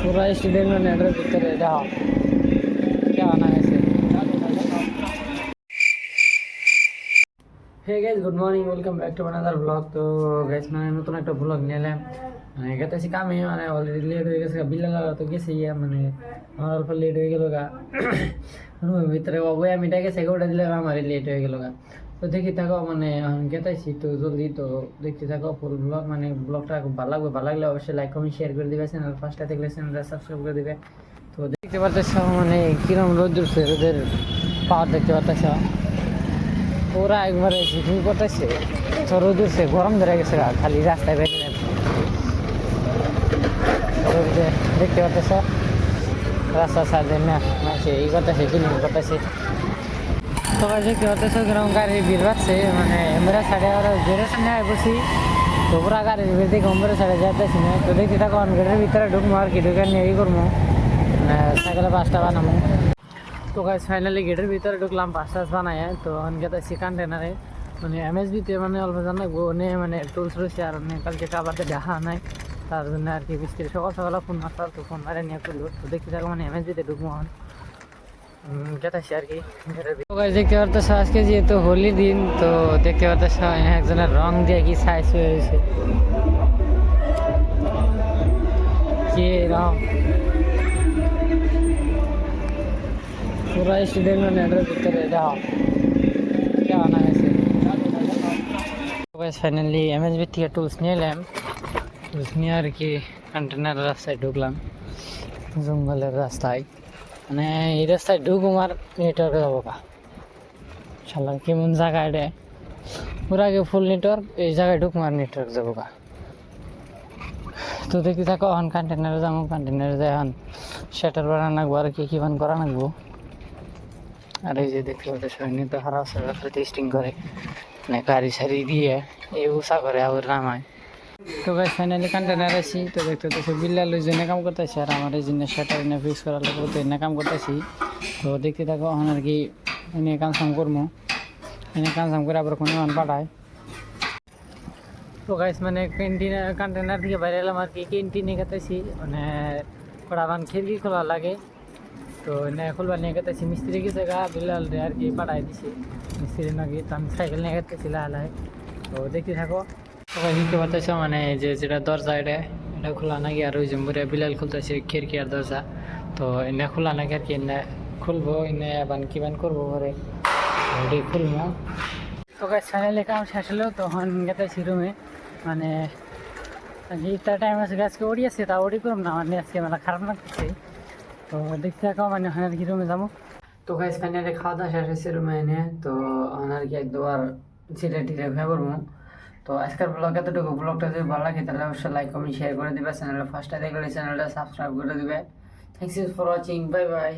পুরা স্টুডেন্ট নেটের ভিতরে যাও আনা গেছে। Hey guys, good morning, welcome back to another blog. তো গাইস মানে নতুন একটা ব্লগ নিলাম। মানে গেতেছি কামে, মানে অলরেডি লেট হয়ে গেছে। বিল্লা তো গেছে মানে আমার অল্প লেট হয়ে গেল গা। রুমের ভিতরে ওই আমি গেছে ওটা দিলাম, আমার লেট হয়ে গেল গা। তো দেখি থাকো মানে গেতাইছি তো জলদি, তো দেখতে থাকো ফুল ব্লগ। মানে ব্লগটা খুব ভালো লাগবে, ভালো লাগলে অবশ্যই লাইক কমেন্ট শেয়ার করে দিবে। চ্যানেল ফার্স্টে দেখলে চ্যানেলটা সাবস্ক্রাইব করে দিবে। তো দেখতে পারতেছ মানে কিরম রোদ উঠছে, রোদের পাওয়ার দেখতে পারতেছ পুরা একবারে ঝিঝিমি করতেছে। তো রোদ উঠছে, গরম ধরে গেছে খালি রাস্তায় বেরিয়ে দেখতে পারতেছ রাস্তার সাইডে না মাসে ই করতেছে, কিনে করতেছে। তো দেখতে পারতেছ কিরকম গাড়ির ভিড় বাড়ছে। মানে এমরা সাইডে ওরা গেটের সামনে আয় বসি, তো পুরা গাড়ির ভিড় দেখে এমরা সাইডে যাইতেছি না। তো দেখতে থাকো গেটের ভিতরে ঢুকবো আর কি, ঢুকে নিয়ে ই করবো, সাইকেলে 5টা বানাবো। তো গাইস ফাইনালি গেটের ভিতরে ঢুকলাম, 5টা বানায়। তো গেতেছি কন্টেনারে, মানে এমএসবিতে মানে অল্প জানাবো মানে টুলস রয়েছে। আর কালকে কাবাতে দেখা নাই, তার জন্য আর কি মিস্ত্রি সকাল সকাল ফোন মারতাম, তো ফোন মারে নিয়ে করলো। তো দেখতে থাকো মানে এমএসবিতে ঢুকবো এখন গেতেছি আর কি। দেখতে পারতেছ আজকে যেহেতু হোলির দিন, তো দেখতে পারতেছ একজনের রং দিয়ে কি সাইজ হয়ে রয়েছে, কি রং পুরা স্টুডেন্ট নেটের ভিতরে যাও আনা গেছে। ফাইনালি এমএসবি থেকে টুলস নিয়ে এলাম, টুলস নিয়ে আর কি কন্টেনার রাস্তায় ঢুকলাম, জঙ্গলের রাস্তায়। মানে এই রাস্তায় ঢুকুম আর নেটওয়ার্ক যাবো কা শালা কেমন জায়গা এটা, পুরা আগে ফুল নেটওয়ার্ক, এই জায়গায় ঢুকুম আর নেটওয়ার্ক যাবো কা। তো দেখতে থাকো এখন কন্টেনারে যাবো, কন্টেনারে যাই এখন শাটার বানানো লাগবো আর কি কিমান করা লাগবো। আর এই যে দেখতে পাচ্ছি সৈন্য তো হারা টেস্টিং করে, মানে গাড়ি সারি দিয়ে এই উষা করে আবার নামায়। তো গাছ ফাইনালি কন্টেনার আছি। তো দেখতে পাচ্ছি বিল্লাল ওই জন্য কাম করতেছি, আর আমার এই জন্য শাটার এনে ফিক্স করার লোক তো এনে কাম করতেছি। তো দেখতে থাকো এখন আর কি এনে কাম সাম করবো, এনে কাম সাম করে আবার কোনো মান পাঠায়। তো গাইস মানে ক্যান্টিনে কন্টেনার থেকে বাইরে এলাম আর কি, ক্যান্টিনে খেতেছি মানে কড়া বান খিড়কি খোলা লাগে। তো এনে খুলবার নিয়ে গেতেছি, মিস্ত্রি গেছে গা বিল্লাল রে আর কি পাঠাই দিছি মিস্ত্রি নাকি। তো আমি সাইকেল নিয়ে গেতেছি লাহে। তো দেখতে থাকো। সবাই দেখতে পাচ্ছ মানে যেটা দরজা এটা খোলা নাকি, আর ওই জম্বুরে বিলাল খুলতেছে খিড়কি আর দরজা। তো এনে খোলা নাকি আর কি, এনে খুলবো, এনে বান কি বান করবো ঘরে ওটি খুলবো। তো গাছ ফাইনালি কাম শেষ হলো, তখন গেতেছি রুমে। মানে ইফতার টাইম আছে, গাছকে ওড়ি আছে, তা ওড়ি করুম না, মানে আজকে মানে খারাপ লাগতেছে। তো দেখতে থাকো মানে ওখানে আর কি রুমে যাবো। তো গাছ ফাইনালি খাওয়া দাওয়া শেষ হয়েছে রুমে এনে, তো ওখানে আর কি এক দুবার ছিটে টিটে খেয়ে করবো। তো আজকের ব্লগ এতটুকু। ব্লগটা যদি ভালো লাগে তাহলে অবশ্যই লাইক কমেন্ট শেয়ার করে দিবে, চ্যানেলটা ফার্স্টে দেখলে চ্যানেলটা সাবস্ক্রাইব করে দিবে। Thanks for watching, bye bye.